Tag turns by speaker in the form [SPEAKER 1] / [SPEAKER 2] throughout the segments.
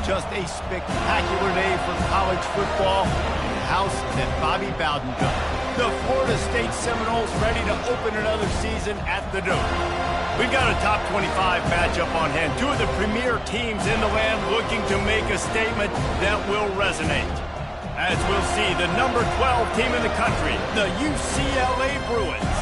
[SPEAKER 1] Just a spectacular day for college football in the house that Bobby Bowden built. The Florida State Seminoles ready to open another season at the Dome. We've got a top 25 matchup on hand. Two of the premier teams in the land looking to make a statement that will resonate. As we'll see, the number 12 team in the country, the UCLA Bruins,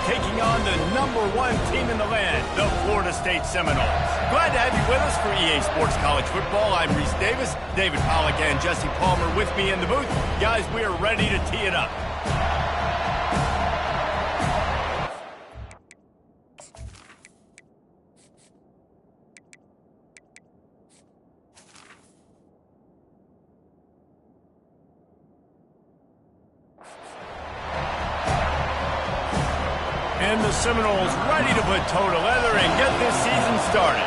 [SPEAKER 1] taking on the number 1 team in the land, the Florida State Seminoles. Glad to have you with us for EA Sports College Football. I'm Reese Davis, David Pollack and Jesse Palmer with me in the booth. Guys, we are ready to tee it up. And the Seminoles ready to put toe to leather and get this season started.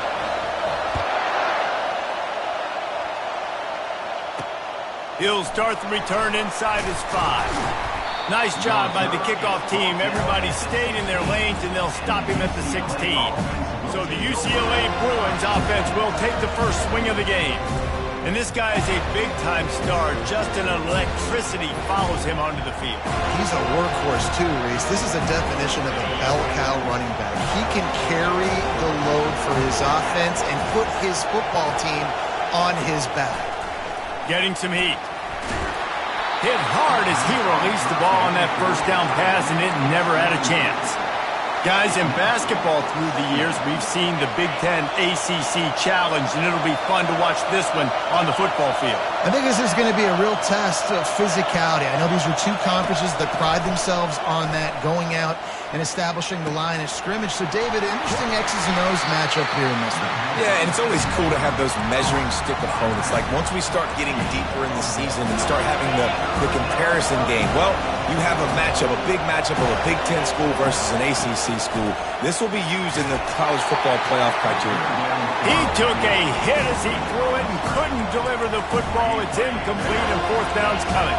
[SPEAKER 1] He'll start the return inside his 5. Nice job by the kickoff team. Everybody stayed in their lanes, and they'll stop him at the 16. So the UCLA Bruins offense will take the first swing of the game. And this guy is a big-time star. Just an electricity follows him onto the field.
[SPEAKER 2] He's a workhorse, too, Reese. This is a definition of a bell cow running back. He can carry the load for his offense and put his football team on his back.
[SPEAKER 1] Getting some heat. Hit hard as he released the ball on that first down pass, and it never had a chance. Guys, in basketball through the years, we've seen the Big Ten ACC Challenge, and it'll be fun to watch this one on the football field.
[SPEAKER 2] I think this is going to be a real test of physicality. I know these are two conferences that pride themselves on that, going out and establishing the line of scrimmage. So, David, interesting X's and O's matchup here in this one.
[SPEAKER 3] Yeah, and it's always cool to have those measuring stick opponents. Like, once we start getting deeper in the season and start having the comparison game, well, you have a matchup, a big matchup of a Big Ten school versus an ACC school. This will be used in the college football playoff criteria.
[SPEAKER 1] He took a hit as he threw it and couldn't deliver the football. It's incomplete and fourth down's coming.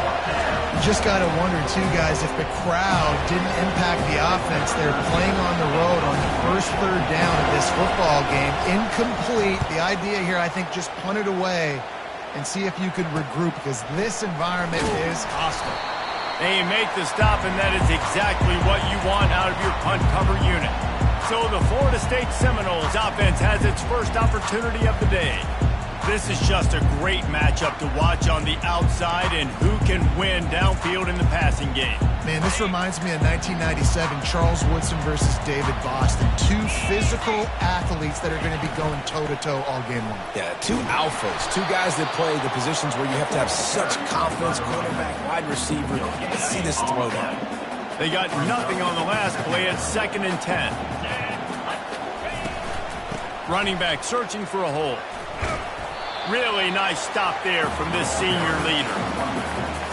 [SPEAKER 2] You just got to wonder, too, guys, if the crowd didn't impact the offense. They're playing on the road on the first third down of this football game. Incomplete. The idea here, I think, just punt it away and see if you could regroup, because this environment is hostile.
[SPEAKER 1] They make the stop, and that is exactly what you want out of your punt cover unit. So the Florida State Seminoles offense has its first opportunity of the day. This is just a great matchup to watch on the outside, and who can win downfield in the passing game.
[SPEAKER 2] Man, this reminds me of 1997, Charles Woodson versus David Boston. Two physical athletes that are going to be going toe-to-toe all game long.
[SPEAKER 3] Yeah, two alphas, two guys that play the positions where you have to have such confidence, quarterback, wide receiver. Let's see this throwdown.
[SPEAKER 1] They got nothing on the last play at 2nd and 10. Running back searching for a hole. Really nice stop there from this senior leader.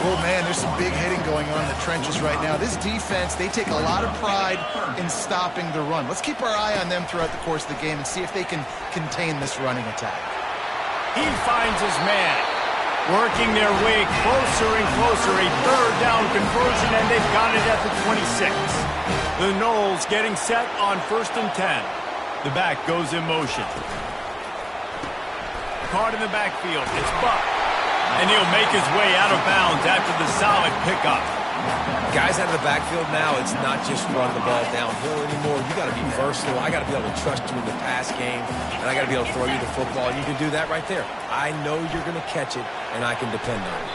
[SPEAKER 2] Oh, man, there's some big hitting going on in the trenches right now. This defense, they take a lot of pride in stopping the run. Let's keep our eye on them throughout the course of the game and see if they can contain this running attack.
[SPEAKER 1] He finds his man. Working their way closer and closer. A third down conversion, and they've got it at the 26. The Noles getting set on 1st and 10. The back goes in motion. Caught in the backfield. It's Buck. And he'll make his way out of bounds after the solid pickup.
[SPEAKER 3] Guys out of the backfield now, it's not just run the ball downhill anymore. You got to be versatile. I got to be able to trust you in the pass game, and I got to be able to throw you the football, and you can do that right there. I know you're going to catch it, and I can depend on it.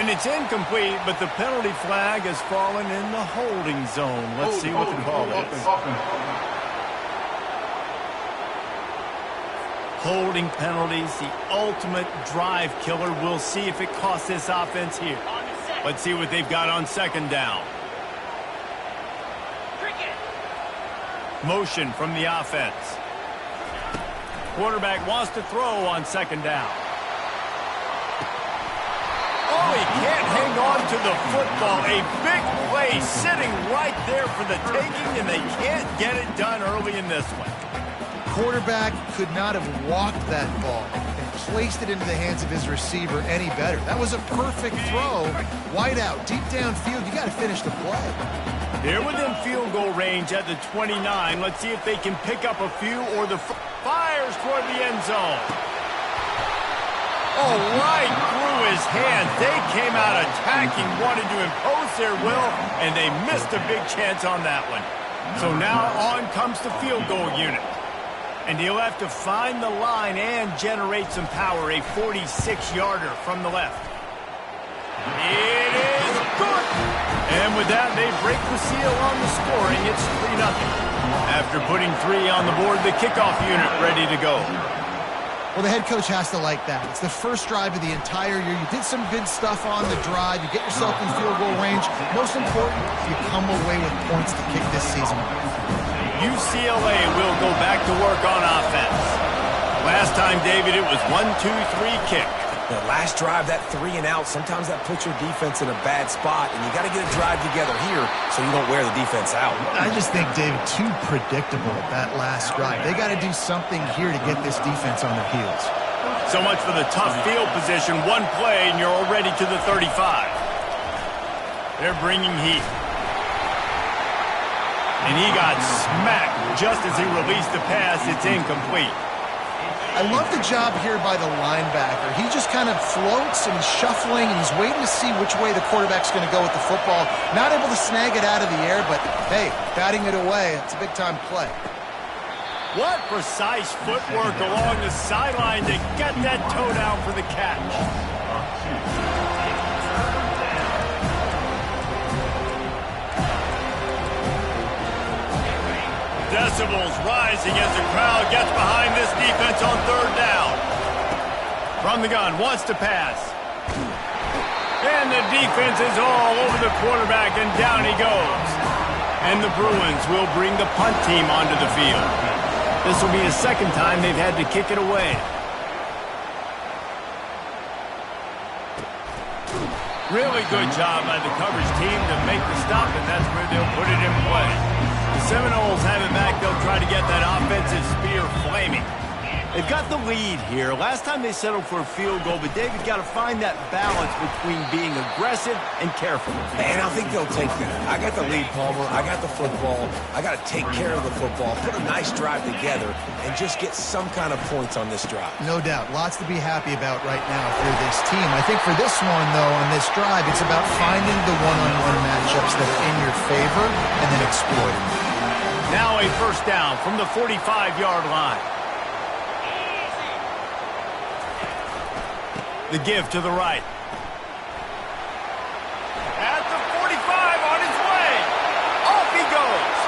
[SPEAKER 1] And it's incomplete, but the penalty flag has fallen in the holding zone. Let's see what the call is. Holding penalties, the ultimate drive killer. We'll see if it costs this offense here. Let's see what they've got on 2nd down. Motion from the offense. Quarterback wants to throw on 2nd down. Oh, he can't hang on to the football. A big play sitting right there for the taking, and they can't get it done early in this one.
[SPEAKER 2] Quarterback could not have walked that ball and placed it into the hands of his receiver any better. That was a perfect throw. Wide out, deep downfield. You got to finish the play.
[SPEAKER 1] They're within field goal range at the 29. Let's see if they can pick up a few, or the fires toward the end zone. Oh, right through his hands. They came out attacking, wanted to impose their will, and they missed a big chance on that one. So now on comes the field goal unit. And he'll have to find the line and generate some power, a 46-yarder from the left. It is good! And with that, they break the seal on the scoring. It's 3-0. After putting 3 on the board, the kickoff unit ready to go.
[SPEAKER 2] Well, the head coach has to like that. It's the first drive of the entire year. You did some good stuff on the drive. You get yourself in field goal range. Most important, you come away with points to kick this season.
[SPEAKER 1] UCLA will go back to work on offense. Last time, David, it was 1-2-3 kick.
[SPEAKER 3] The last drive, that 3 and out, sometimes that puts your defense in a bad spot, and you got to get a drive together here so you don't wear the defense out.
[SPEAKER 2] I just think, David, too predictable that last drive. They got to do something here to get this defense on their heels.
[SPEAKER 1] So much for the tough field position. One play, and you're already to the 35. They're bringing heat. And he got smacked just as he released the pass. It's incomplete.
[SPEAKER 2] I love the job here by the linebacker. He just kind of floats and he's shuffling and he's waiting to see which way the quarterback's going to go with the football. Not able to snag it out of the air, but hey, batting it away, it's a big-time play.
[SPEAKER 1] What precise footwork along the sideline to get that toe down for the catch. Decibels rising as the crowd gets behind this defense on 3rd down. From the gun, wants to pass. And the defense is all over the quarterback, and down he goes. And the Bruins will bring the punt team onto the field. This will be the second time they've had to kick it away. Really good job by the coverage team to make the stop, and that's where they'll put it in play. The Seminoles have it back. They'll try to get that offensive spear flaming. They've got the lead here. Last time they settled for a field goal, but David got to find that balance between being aggressive and careful.
[SPEAKER 3] And I think they'll take that. I got the lead, Palmer. I got the football. I got to take care of the football, put a nice drive together, and just get some kind of points on this drive.
[SPEAKER 2] No doubt. Lots to be happy about right now for this team. I think for this one, though, on this drive, it's about finding the one-on-one matchups that are in your favor and then exploiting them.
[SPEAKER 1] Now a first down from the 45-yard line. The give to the right. At the 45, on his way. Off he goes.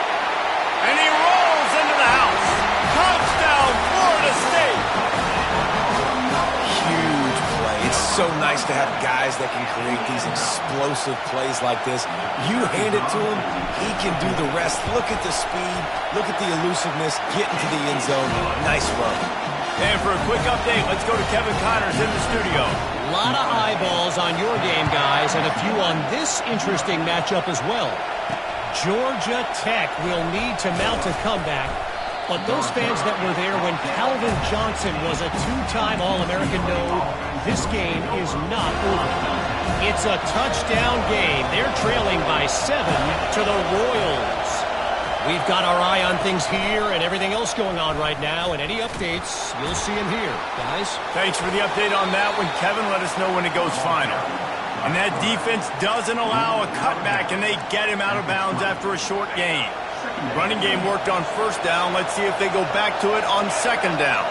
[SPEAKER 1] And he rolls into the house. Touchdown, Florida State.
[SPEAKER 3] Huge play. It's so nice to have guys that can create these explosive plays like this. You hand it to him, he can do the rest. Look at the speed. Look at the elusiveness. Get into the end zone. Nice run.
[SPEAKER 1] And for a quick update, let's go to Kevin Connors in the studio.
[SPEAKER 4] A lot of eyeballs on your game, guys, and a few on this interesting matchup as well. Georgia Tech will need to mount a comeback, but those fans that were there when Calvin Johnson was a 2-time All-American know this game is not over. It's a touchdown game. They're trailing by 7 to the Royals. We've got our eye on things here and everything else going on right now, and any updates, you'll see them here, guys.
[SPEAKER 1] Thanks for the update on that one, Kevin. Let us know when it goes final. And that defense doesn't allow a cutback, and they get him out of bounds after a short gain. Running game worked on first down. Let's see if they go back to it on second down.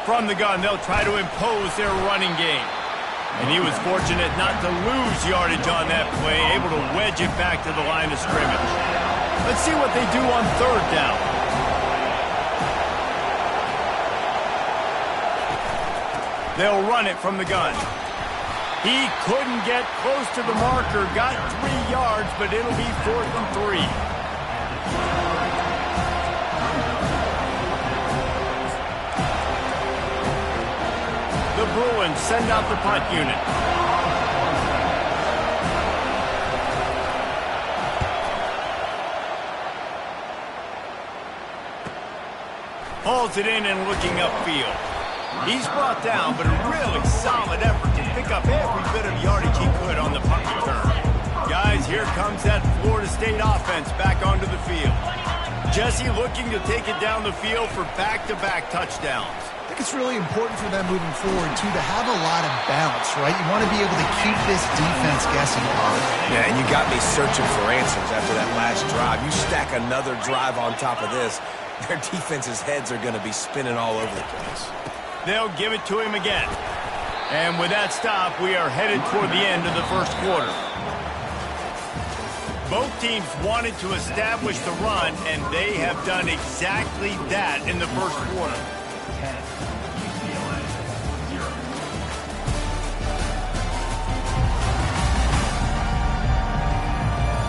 [SPEAKER 1] From the gun, they'll try to impose their running game. And he was fortunate not to lose yardage on that play, able to wedge it back to the line of scrimmage. Let's see what they do on third down. They'll run it from the gun. He couldn't get close to the marker, got 3 yards, but it'll be 4th and 3. The Bruins send out the punt unit. Hauls it in and looking upfield. He's brought down, but a really solid effort to pick up every bit of yardage he could on the punt return. Guys, here comes that Florida State offense back onto the field. Jesse looking to take it down the field for back-to-back touchdowns.
[SPEAKER 2] I think it's really important for them moving forward, too, to have a lot of balance, right? You want to be able to keep this defense guessing, Bob.
[SPEAKER 3] Yeah, and you got me searching for answers after that last drive. You stack another drive on top of this, their defense's heads are going to be spinning all over the place.
[SPEAKER 1] They'll give it to him again. And with that stop, we are headed toward the end of the first quarter. Both teams wanted to establish the run, and they have done exactly that in the first quarter.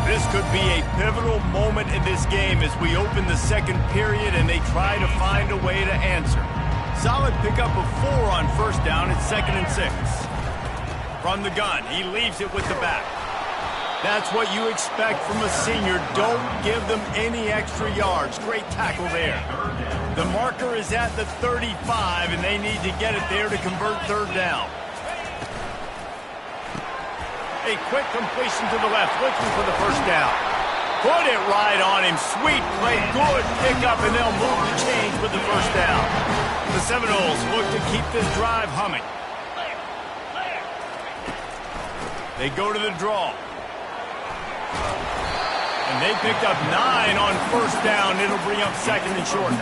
[SPEAKER 1] This could be a pivotal moment in this game as we open the second period and they try to find a way to answer. Solid pickup of 4 on first down. It's 2nd and 6. From the gun, he leaves it with the back. That's what you expect from a senior. Don't give them any extra yards. Great tackle there. The marker is at the 35, and they need to get it there to convert 3rd down. A quick completion to the left, looking for the first down. Put it right on him. Sweet play, good pickup, and they'll move the chains with the first down. The Seminoles look to keep this drive humming. They go to the draw. And they picked up 9 on first down. It'll bring up 2nd and short.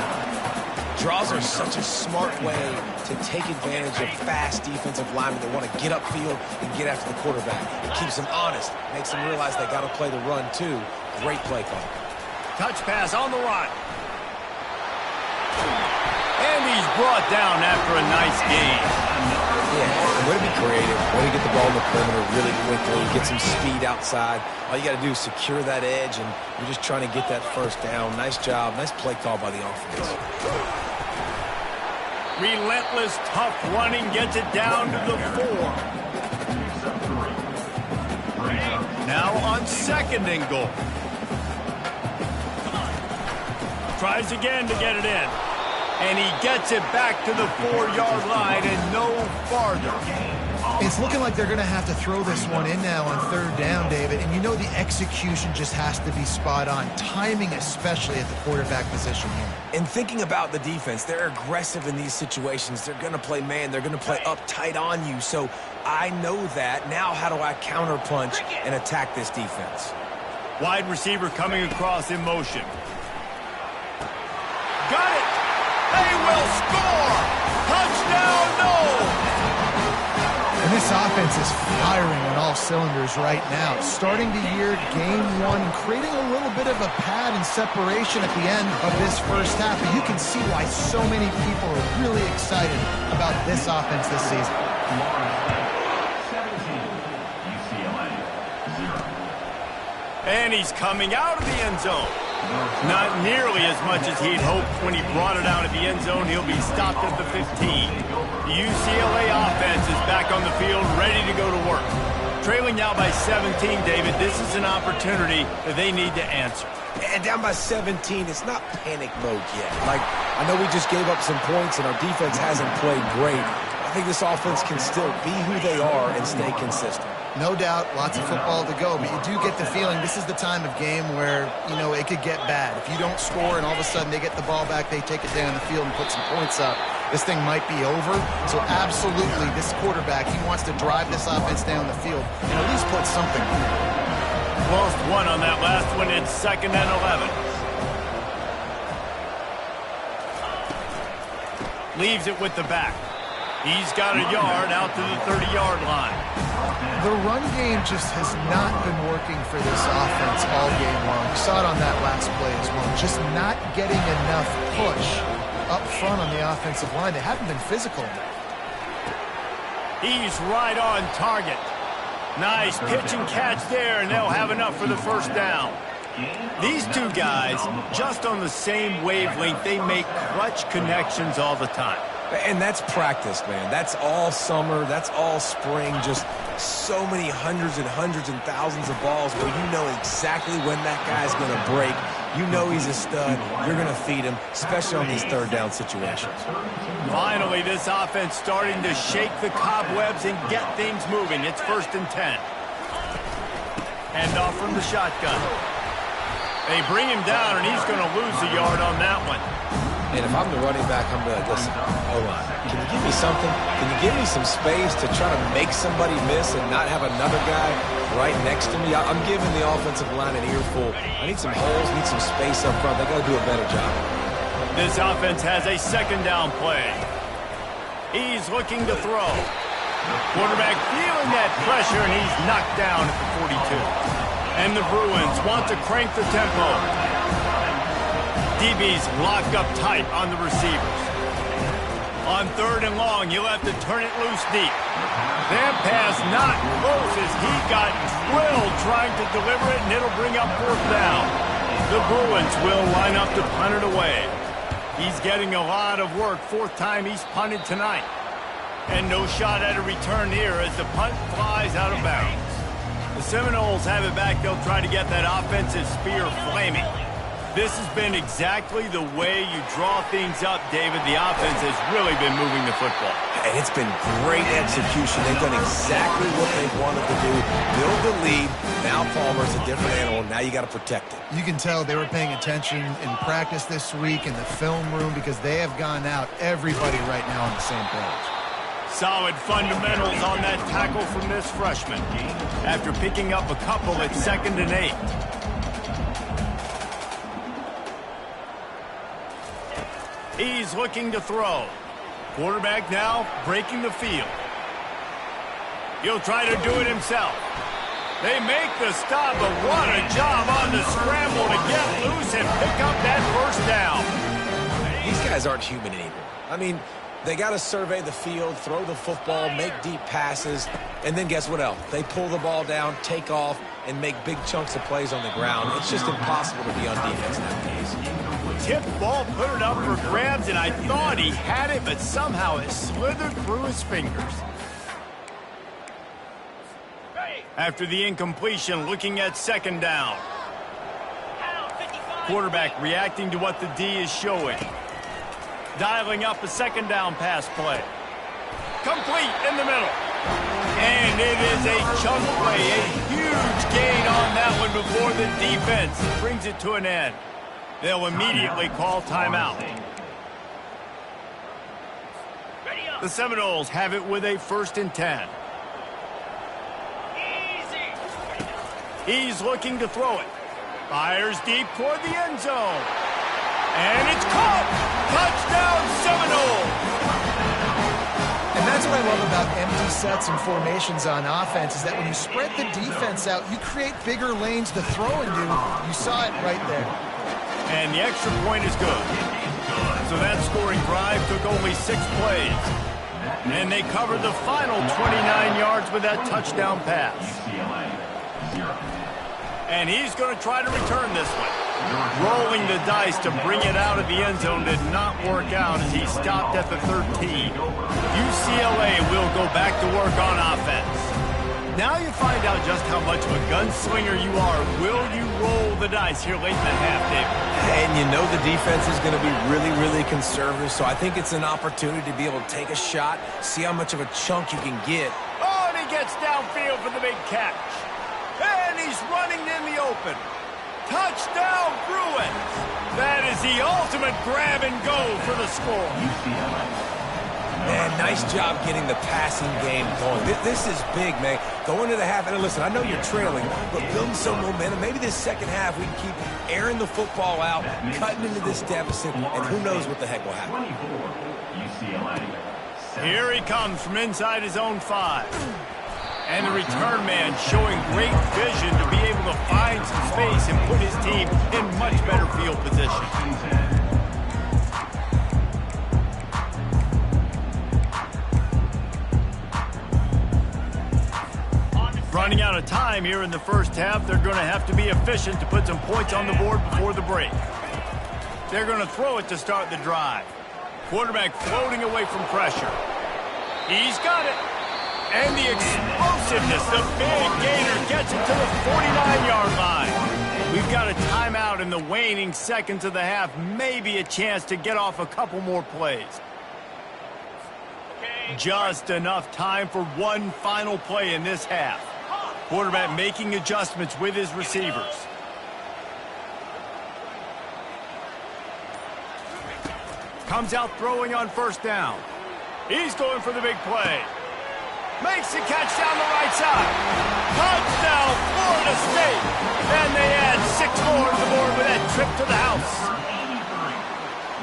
[SPEAKER 3] Draws are such a smart way to take advantage of fast defensive linemen that want to get upfield and get after the quarterback. It keeps them honest, makes them realize they got to play the run too. Great play call.
[SPEAKER 1] Touch pass on the run. And he's brought down after a nice gain.
[SPEAKER 3] Yeah, way to be creative, way to get the ball in the perimeter really quickly, get some speed outside. All you got to do is secure that edge, and you're just trying to get that first down. Nice job, nice play call by the offense.
[SPEAKER 1] Relentless, tough running gets it down to the 4. Now on 2nd and goal. Tries again to get it in. And he gets it back to the 4-yard line and no farther.
[SPEAKER 2] It's looking like they're going to have to throw this one in now on 3rd down, David. And you know the execution just has to be spot on. Timing especially at the quarterback position here.
[SPEAKER 3] And thinking about the defense, they're aggressive in these situations. They're going to play man. They're going to play up tight on you. So I know that. Now how do I counterpunch and attack this defense?
[SPEAKER 1] Wide receiver coming across in motion. Got it! They will score! Touchdown, no!
[SPEAKER 2] And this offense is firing on all cylinders right now. Starting the year, game 1, creating a little bit of a pad and separation at the end of this first half. But you can see why so many people are really excited about this offense this season.
[SPEAKER 1] And he's coming out of the end zone. Not nearly as much as he'd hoped when he brought it out of the end zone. He'll be stopped at the 15. The UCLA offense is back on the field, ready to go to work. Trailing now by 17, David, this is an opportunity that they need to answer.
[SPEAKER 3] And down by 17, it's not panic mode yet. Like, I know we just gave up some points and our defense hasn't played great. I think this offense can still be who they are and stay consistent.
[SPEAKER 2] No doubt, lots of football to go, but you do get the feeling this is the time of game where, you know, it could get bad. If you don't score and all of a sudden they get the ball back, they take it down the field and put some points up, this thing might be over. So absolutely, this quarterback, he wants to drive this offense down the field and at least put something on it.
[SPEAKER 1] Lost 1 on that last one. It's 2nd and 11. Leaves it with the back. He's got a yard out to the 30-yard line.
[SPEAKER 2] The run game just has not been working for this offense all game long. You saw it on that last play as well. Just not getting enough push up front on the offensive line. They haven't been physical.
[SPEAKER 1] He's right on target. Nice pitch and catch there, and they'll have enough for the first down. These two guys, just on the same wavelength, they make clutch connections all the time.
[SPEAKER 3] And that's practice, man. That's all summer. That's all spring. Just so many hundreds and thousands of balls where you know exactly when that guy's going to break. You know he's a stud. You're going to feed him, especially on these 3rd down situations.
[SPEAKER 1] Finally, this offense starting to shake the cobwebs and get things moving. It's 1st and 10. Hand off from the shotgun. They bring him down, and he's going to lose a yard on that one.
[SPEAKER 3] And if I'm the running back, I'm going to be like, listen, hold on. Can you give me something? Can you give me some space to try to make somebody miss and not have another guy right next to me? I'm giving the offensive line an earful. I need some holes, need some space up front. They got to do a better job.
[SPEAKER 1] This offense has a second down play. He's looking to throw. Quarterback feeling that pressure, and he's knocked down at the 42. And the Bruins want to crank the tempo. DB's locked up tight on the receivers. On 3rd and long, you'll have to turn it loose deep. That pass not close as he got drilled trying to deliver it, and it'll bring up 4th down. The Bruins will line up to punt it away. He's getting a lot of work. 4th time he's punted tonight. And no shot at a return here as the punt flies out of bounds. The Seminoles have it back. They'll try to get that offensive spear flaming. This has been exactly the way you draw things up, David. The offense has really been moving the football.
[SPEAKER 3] And it's been great execution. They've done exactly what they wanted to do. Build the lead. Now Palmer's a different animal. Now you got to protect it.
[SPEAKER 2] You can tell they were paying attention in practice this week in the film room because they have gone out, everybody right now on the same page.
[SPEAKER 1] Solid fundamentals on that tackle from this freshman. After picking up a couple at 2nd and 8. He's looking to throw. Quarterback now breaking the field. He'll try to do it himself. They make the stop, but what a job on the scramble to get loose and pick up that 1st down.
[SPEAKER 3] These guys aren't human anymore. I mean, they got to survey the field, throw the football, make deep passes, and then guess what else? They pull the ball down, take off, and make big chunks of plays on the ground. It's just impossible to be on defense nowadays.
[SPEAKER 1] Tipped ball, put it up for grabs, and I thought he had it, but somehow it slithered through his fingers. After the incompletion, looking at 2nd down. Quarterback reacting to what the D is showing. Dialing up a 2nd down pass play. Complete in the middle. And it is a chunk play, a huge gain on that one before the defense brings it to an end. They'll immediately call timeout. The Seminoles have it with a 1st and 10. He's looking to throw it. Fires deep toward the end zone. And it's caught! Touchdown, Seminoles!
[SPEAKER 2] And that's what I love about empty sets and formations on offense is that when you spread the defense out, you create bigger lanes to throw into. You saw it right there.
[SPEAKER 1] And the extra point is good. So that scoring drive took only 6 plays. And they covered the final 29 yards with that touchdown pass. And he's going to try to return this one. Rolling the dice to bring it out of the end zone did not work out as he stopped at the 13. UCLA will go back to work on offense. Now you find out just how much of a gunslinger you are. Will you roll the dice here late in the half, David?
[SPEAKER 3] And you know the defense is going to be really, really conservative, so I think it's an opportunity to be able to take a shot, see how much of a chunk you can get.
[SPEAKER 1] Oh, and he gets downfield for the big catch. And he's running in the open. Touchdown, Bruins! That is the ultimate grab and go for the score.
[SPEAKER 3] Man, nice job getting the passing game going. This is big, man. Go into the half, and listen, I know you're trailing, but building some momentum. Maybe this second half we can keep airing the football out, cutting into this deficit, and who knows what the heck will happen.
[SPEAKER 1] Here he comes from inside his own 5. And the return man showing great vision to be able to find some space and put his team in much better field position. Running out of time here in the first half, they're going to have to be efficient to put some points on the board before the break. They're going to throw it to start the drive. Quarterback floating away from pressure. He's got it. And the explosiveness, the big gainer gets it to the 49-yard line. We've got a timeout in the waning seconds of the half. Maybe a chance to get off a couple more plays. Just enough time for one final play in this half. Quarterback making adjustments with his receivers. Comes out throwing on first down. He's going for the big play. Makes the catch down the right side. Touchdown, Florida State. And they add 6 more to the board with that trip to the house.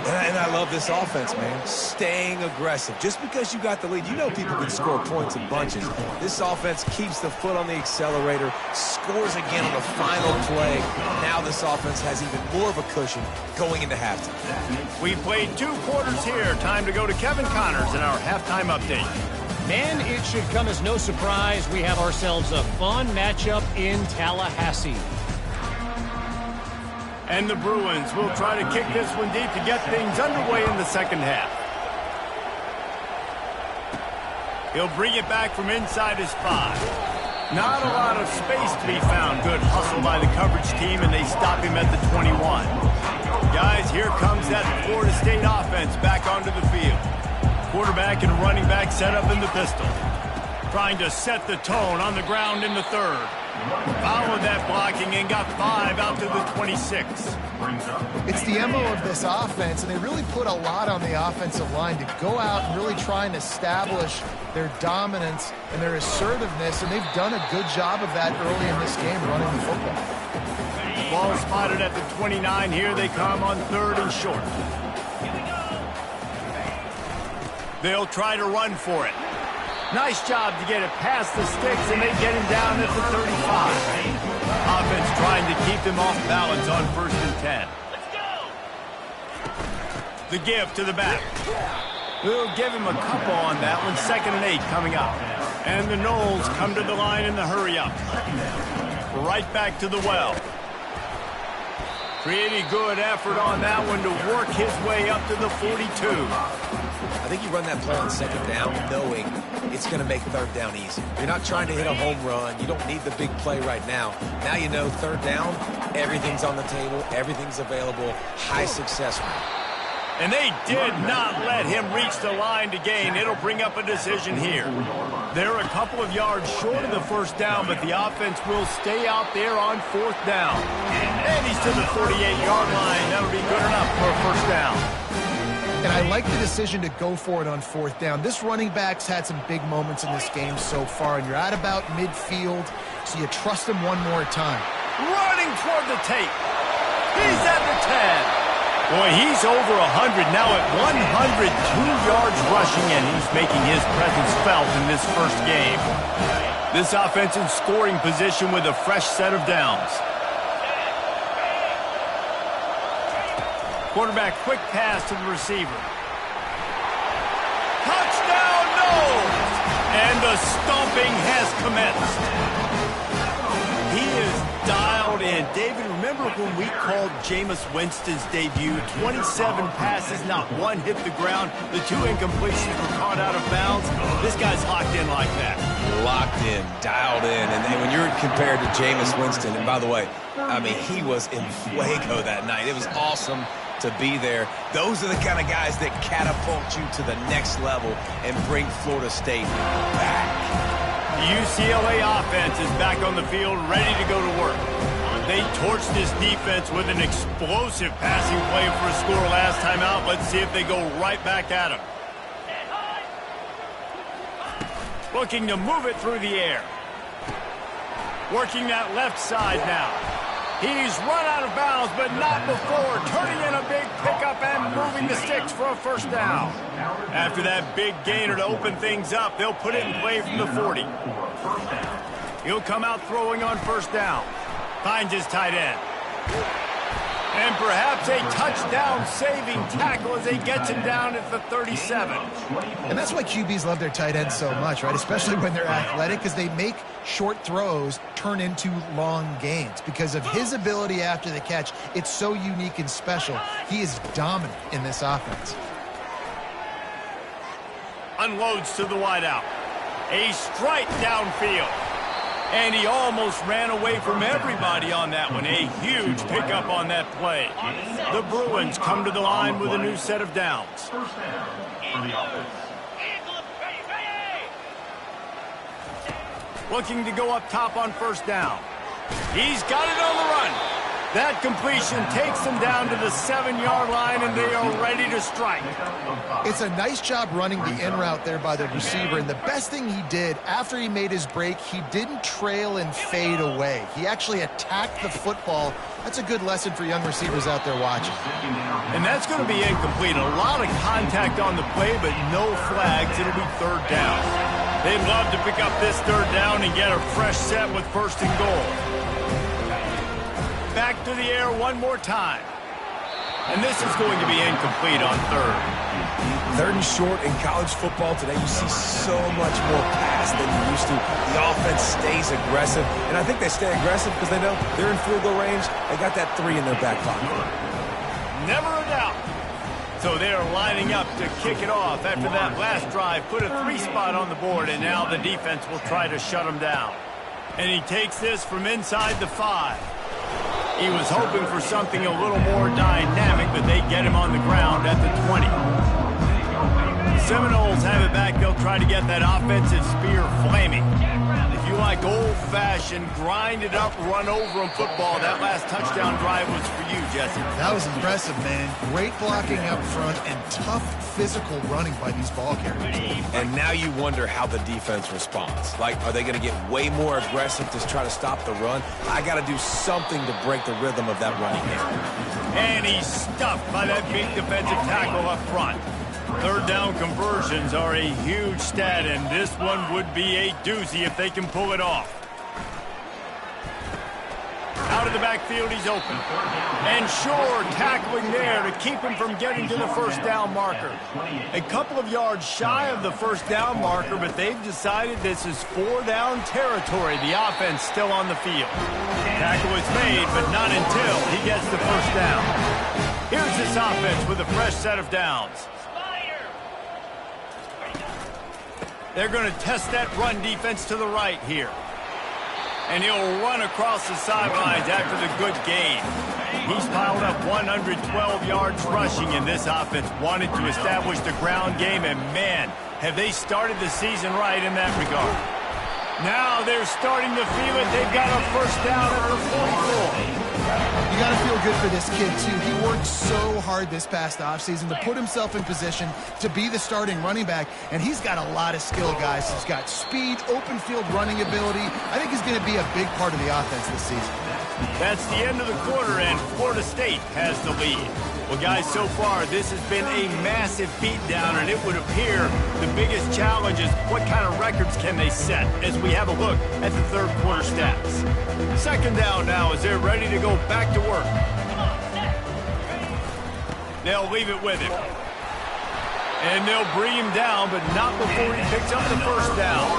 [SPEAKER 3] And I love this offense, man. Staying aggressive. Just because you got the lead, you know people can score points in bunches. This offense keeps the foot on the accelerator, scores again on the final play. Now this offense has even more of a cushion going into halftime.
[SPEAKER 1] We played 2 quarters here. Time to go to Kevin Connors in our halftime update.
[SPEAKER 4] Man, it should come as no surprise we have ourselves a fun matchup in Tallahassee.
[SPEAKER 1] And the Bruins will try to kick this one deep to get things underway in the second half. He'll bring it back from inside his 5. Not a lot of space to be found. Good hustle by the coverage team, and they stop him at the 21. Guys, here comes that Florida State offense back onto the field. Quarterback and running back set up in the pistol. Trying to set the tone on the ground in the 3rd. Followed that blocking and got 5 out to the 26.
[SPEAKER 2] It's the MO of this offense, and they really put a lot on the offensive line to go out and really try and establish their dominance and their assertiveness, and they've done a good job of that early in this game running the football.
[SPEAKER 1] Ball spotted at the 29. Here they come on 3rd and short. They'll try to run for it. Nice job to get it past the sticks, and they get him down at the 35. Offense trying to keep them off balance on 1st and 10. Let's go! The give to the back. We'll give him a couple on that one. 2nd and 8 coming up. And the Noles come to the line in the hurry up. Right back to the well. Pretty good effort on that one to work his way up to the 42.
[SPEAKER 3] I think you run that play on 2nd down knowing it's going to make 3rd down easy. You're not trying to hit a home run. You don't need the big play right now. Now you know 3rd down, everything's on the table, everything's available, high success rate.
[SPEAKER 1] And they did not let him reach the line to gain. It'll bring up a decision here. They're a couple of yards short of the 1st down, but the offense will stay out there on 4th down. And he's to the 48-yard line. That'll be good enough for a 1st down.
[SPEAKER 2] And I like the decision to go for it on 4th down. This running back's had some big moments in this game so far, and you're at about midfield, so you trust him one more time.
[SPEAKER 1] Running toward the tape. He's at the 10. Boy, he's over 100 now at 102 yards rushing, and he's making his presence felt in this 1st game. This offense in scoring position with a fresh set of downs. Quarterback quick pass to the receiver. Touchdown, no! And the stomping has commenced. He is dialed in. David, remember when we called Jameis Winston's debut? 27 passes, not one hit the ground. The 2 incompletions were caught out of bounds. This guy's locked in like that.
[SPEAKER 3] Locked in, dialed in. And then when you're compared to Jameis Winston, and by the way, I mean, he was in fuego that night. It was awesome to be there. Those are the kind of guys that catapult you to the next level and bring Florida State back.
[SPEAKER 1] The UCLA offense is back on the field, ready to go to work. They torched this defense with an explosive passing play for a score last time out. Let's see if they go right back at him. Looking to move it through the air. Working that left side now. He's run out of bounds, but not before. Turning in a big pickup and moving the sticks for a 1st down. After that big gainer to open things up, they'll put it in play from the 40. He'll come out throwing on 1st down. Finds his tight end. And perhaps a touchdown-saving tackle as he gets him down at the 37.
[SPEAKER 2] And that's why QBs love their tight ends so much, right? Especially when they're athletic, because they make short throws turn into long gains. Because of his ability after the catch, it's so unique and special. He is dominant in this offense.
[SPEAKER 1] Unloads to the wideout. A strike downfield. And he almost ran away from everybody on that one. A huge pickup on that play. The Bruins come to the line with a new set of downs. Looking to go up top on 1st down. He's got it on the run. That completion takes them down to the 7-yard line, and they are ready to strike.
[SPEAKER 2] It's a nice job running the in route there by the receiver, and the best thing he did after he made his break, he didn't trail and fade away. He actually attacked the football. That's a good lesson for young receivers out there watching.
[SPEAKER 1] And that's going to be incomplete. A lot of contact on the play, but no flags. It'll be third down. They'd love to pick up this third down and get a fresh set with first and goal. Back to the air one more time. And this is going to be incomplete on third.
[SPEAKER 3] Third and short in college football today, you see so much more pass than you used to. The offense stays aggressive, and I think they stay aggressive because they know they're in field goal range. They got that 3 in their back pocket.
[SPEAKER 1] Never a doubt. So they are lining up to kick it off after that last drive. Put a 3 spot on the board, and now the defense will try to shut them down. And he takes this from inside the 5. He was hoping for something a little more dynamic, but they get him on the ground at the 20. The Seminoles have it back. They'll try to get that offensive spear flaming. If you like old-fashioned, grind-it-up, run-over-'em football, that last touchdown drive was for you, Jesse.
[SPEAKER 2] That was impressive, man. Great blocking up front and tough physical running by these ball carriers.
[SPEAKER 3] And now you wonder how the defense responds. Like, are they going to get way more aggressive to try to stop the run? I got to do something to break the rhythm of that running game.
[SPEAKER 1] And he's stuffed by that big defensive tackle up front. Third down conversions are a huge stat, and this one would be a doozy if they can pull it off. Out of the backfield, he's open. And Shore tackling there to keep him from getting to the first down marker. A couple of yards shy of the first down marker, but they've decided this is 4-down territory. The offense still on the field. Tackle is made, but not until he gets the first down. Here's this offense with a fresh set of downs. They're going to test that run defense to the right here. And he'll run across the sidelines after the good gain. He's piled up 112 yards rushing in this offense. Wanted to establish the ground game, and man, have they started the season right in that regard. Now they're starting to feel it. They've got a first down at the 44.
[SPEAKER 2] You got to feel good for this kid, too. He worked so hard this past offseason to put himself in position to be the starting running back, and he's got a lot of skill, guys. He's got speed, open field running ability. I think he's going to be a big part of the offense this season.
[SPEAKER 1] That's the end of the quarter, and Florida State has the lead. Well, guys, so far, this has been a massive beatdown, and it would appear the biggest challenge is what kind of records can they set as we have a look at the third quarter stats. Second down now as they're ready to go back to work. They'll leave it with him. And they'll bring him down, but not before he picks up the first down.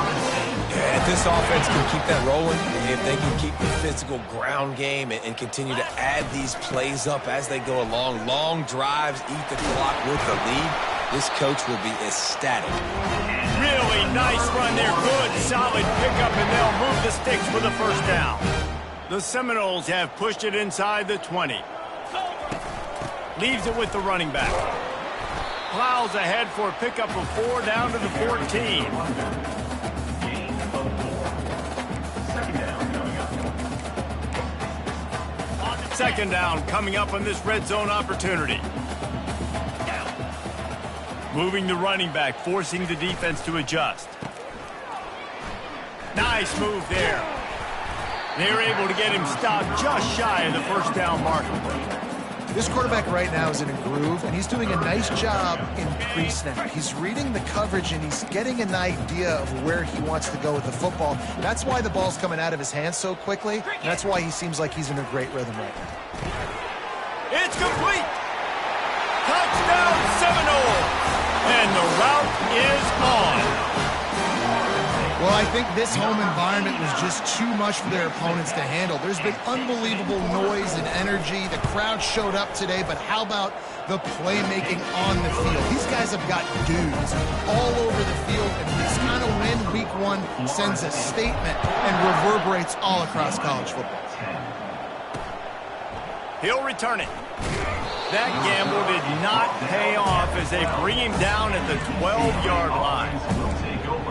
[SPEAKER 3] If this offense can keep that rolling, if they can keep the physical ground game and continue to add these plays up as they go along, long drives, eat the clock with the lead, this coach will be ecstatic.
[SPEAKER 1] Really nice run there. Good, solid pickup, and they'll move the sticks for the first down. The Seminoles have pushed it inside the 20. Leaves it with the running back. Plows ahead for a pickup of 4 down to the 14. Second down coming up on this red zone opportunity. Moving the running back, forcing the defense to adjust. Nice move there. They're able to get him stopped just shy of the first down marker.
[SPEAKER 2] This quarterback right now is in a groove, and he's doing a nice job in pre-snap. He's reading the coverage, and he's getting an idea of where he wants to go with the football. That's why the ball's coming out of his hands so quickly, and that's why he seems like he's in a great rhythm right now.
[SPEAKER 1] It's complete! Touchdown Seminoles! And the route is on.
[SPEAKER 2] Well, I think this home environment was just too much for their opponents to handle. There's been unbelievable noise and energy. The crowd showed up today, but how about the playmaking on the field? These guys have got dudes all over the field, and this kind of win week one sends a statement and reverberates all across college football.
[SPEAKER 1] He'll return it. That gamble did not pay off as they bring him down at the 12-yard line.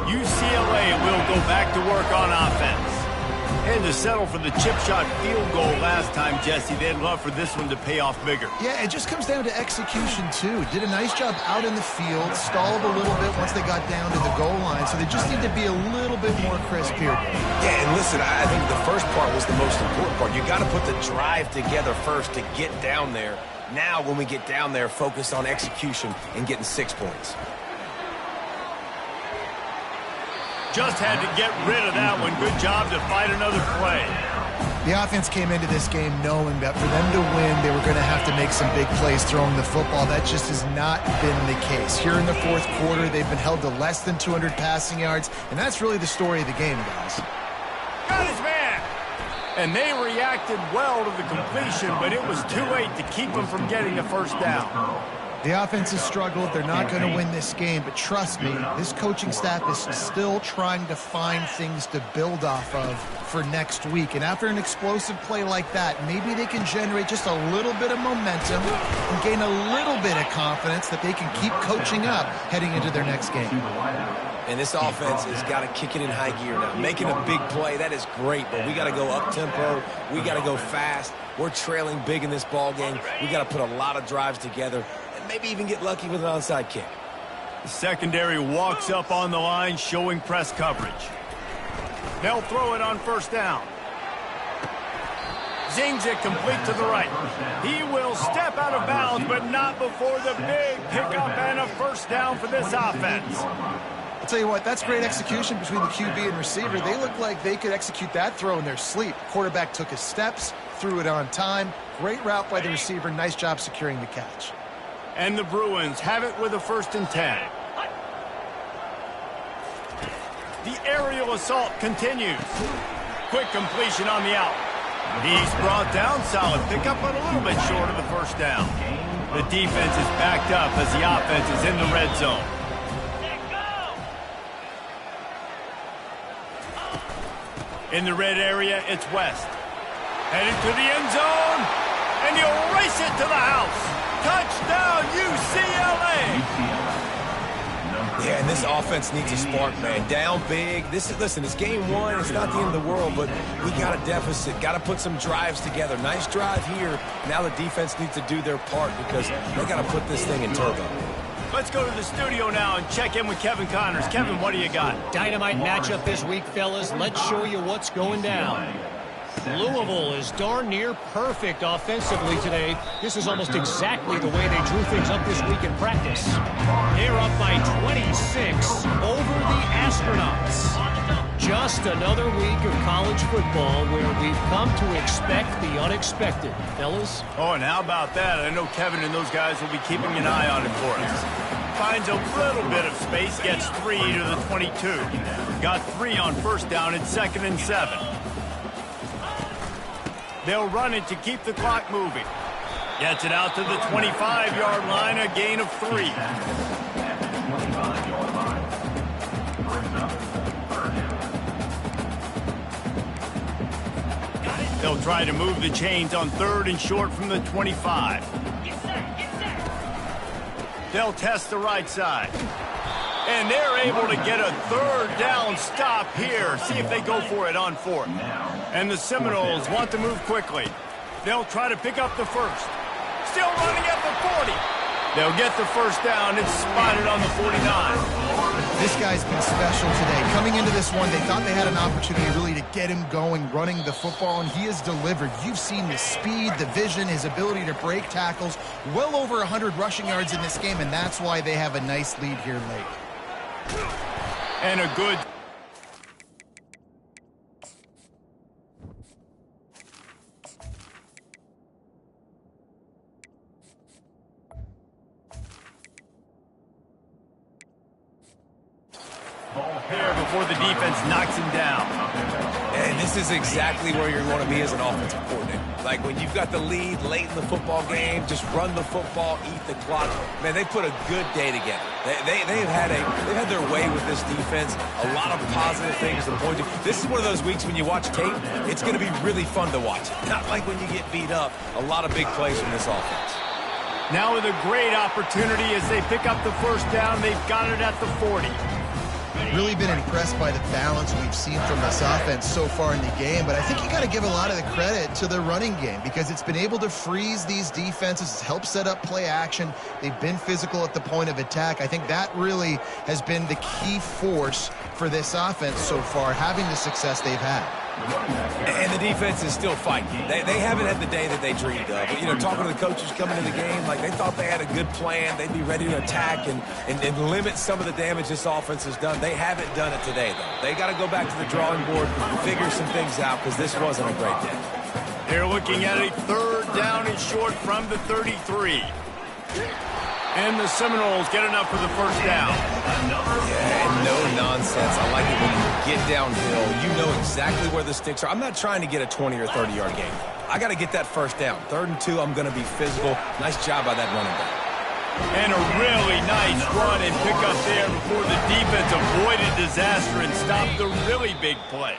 [SPEAKER 1] UCLA will go back to work on offense. And to settle for the chip shot field goal last time, Jesse, they'd love for this one to pay off bigger.
[SPEAKER 2] Yeah, it just comes down to execution, too. Did a nice job out in the field, stalled a little bit once they got down to the goal line, so they just need to be a little bit more crisp here.
[SPEAKER 3] Yeah, and listen, I think the first part was the most important part. You got to put the drive together first to get down there. Now, when we get down there, focus on execution and getting 6 points.
[SPEAKER 1] Just had to get rid of that one. Good job to fight another play.
[SPEAKER 2] The offense came into this game knowing that for them to win, they were going to have to make some big plays throwing the football. That just has not been the case. Here in the fourth quarter, they've been held to less than 200 passing yards, and that's really the story of the game, guys.
[SPEAKER 1] Got his man! And they reacted well to the completion, but it was too late to keep them from getting the first down.
[SPEAKER 2] The offense has struggled. They're not going to win this game, but trust me, this coaching staff is still trying to find things to build off of for next week. And after an explosive play like that, maybe they can generate just a little bit of momentum and gain a little bit of confidence that they can keep coaching up heading into their next game.
[SPEAKER 3] And this offense has got to kick it in high gear now. Making a big play, that is great, but we got to go up-tempo. We got to go fast. We're trailing big in this ball game. We got to put a lot of drives together. Maybe even get lucky with an onside kick.
[SPEAKER 1] The secondary walks up on the line, showing press coverage. They'll throw it on first down. Zings it complete to the right. He will step out of bounds, but not before the big pickup and a first down for this offense.
[SPEAKER 2] I'll tell you what, that's great execution between the QB and receiver. They look like they could execute that throw in their sleep. Quarterback took his steps, threw it on time. Great route by the receiver. Nice job securing the catch.
[SPEAKER 1] And the Bruins have it with a 1st and 10. The aerial assault continues. Quick completion on the out. He's brought down. Solid pickup, but a little bit short of the first down. The defense is backed up as the offense is in the red zone. In the red area, it's West. Headed to the end zone, and he'll race it to the house. Touchdown, UCLA!
[SPEAKER 3] Yeah, and this offense needs a spark, man. Down big. Listen, it's game 1. It's not the end of the world, but we got a deficit. Got to put some drives together. Nice drive here. Now the defense needs to do their part because they got to put this thing in turbo.
[SPEAKER 1] Let's go to the studio now and check in with Kevin Connors. Kevin, what do you got?
[SPEAKER 4] Dynamite matchup this week, fellas. Let's show you what's going down. Louisville is darn near perfect offensively today. This is almost exactly the way they drew things up this week in practice. They're up by 26 over the Astronauts. Just another week of college football where we've come to expect the unexpected. Fellas?
[SPEAKER 1] Oh, and how about that? I know Kevin and those guys will be keeping an eye on it for us. Finds a little bit of space, gets 3 to the 22. Got 3 on first down and 2nd and 7. They'll run it to keep the clock moving. Gets it out to the 25-yard line, a gain of 3. They'll try to move the chains on 3rd and short from the 25. They'll test the right side. And they're able to get a 3rd down stop here. See if they go for it on 4th. And the Seminoles want to move quickly. They'll try to pick up the 1st. Still running at the 40. They'll get the first down. It's spotted on the 49.
[SPEAKER 2] This guy's been special today. Coming into this one, they thought they had an opportunity really to get him going, running the football, and he has delivered. You've seen the speed, the vision, his ability to break tackles. Well over 100 rushing yards in this game, and that's why they have a nice lead here late.
[SPEAKER 1] And a good... here before the defense knocks him down.
[SPEAKER 3] And this is exactly where you're going to be as an offensive coordinator. Like when you've got the lead late in the football game, just run the football, eat the clock. Man, they put a good day together. They've had their way with this defense. A lot of positive things to point to. This is one of those weeks when you watch tape, it's going to be really fun to watch. Not like when you get beat up. A lot of big plays from this offense.
[SPEAKER 1] Now with a great opportunity as they pick up the first down, they've got it at the 40.
[SPEAKER 2] Really been impressed by the balance we've seen from this offense so far in the game, but I think you got to give a lot of the credit to the running game because it's been able to freeze these defenses. It's helped set up play action. They've been physical at the point of attack. I think that really has been the key force for this offense so far, having the success they've had.
[SPEAKER 3] And the defense is still fighting. They haven't had the day that they dreamed of. But, you know, talking to the coaches coming into the game, like they thought they had a good plan. They'd be ready to attack and limit some of the damage this offense has done. They haven't done it today, though. They got to go back to the drawing board and figure some things out because this wasn't a great day.
[SPEAKER 1] They're looking at a third down and short from the 33. And the Seminoles get enough for the first down.
[SPEAKER 3] Yeah, and no nonsense. I like it when you get downhill. You know exactly where the sticks are. I'm not trying to get a 20 or 30-yard gain. I got to get that first down. 3rd and 2, I'm going to be physical. Nice job by that running back.
[SPEAKER 1] And a really nice run and pick up there before the defense avoided disaster and stopped the really big play.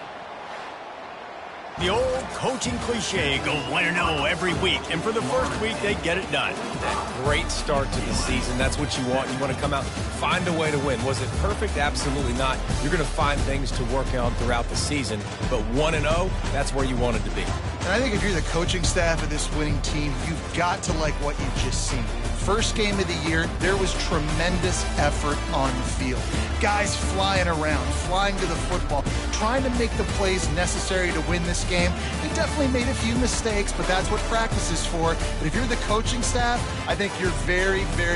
[SPEAKER 1] The old coaching cliche, go 1-0 every week. And for the first week, they get it done.
[SPEAKER 3] That great start to the season. That's what you want. You want to come out, find a way to win. Was it perfect? Absolutely not. You're going to find things to work on throughout the season. But 1-0, that's where you wanted to be.
[SPEAKER 2] And I think if you're the coaching staff of this winning team, you've got to like what you've just seen. First game of the year, there was tremendous effort on the field. Guys flying around, flying to the football, trying to make the plays necessary to win this game. They definitely made a few mistakes, but that's what practice is for. But if you're the coaching staff, I think you're very, very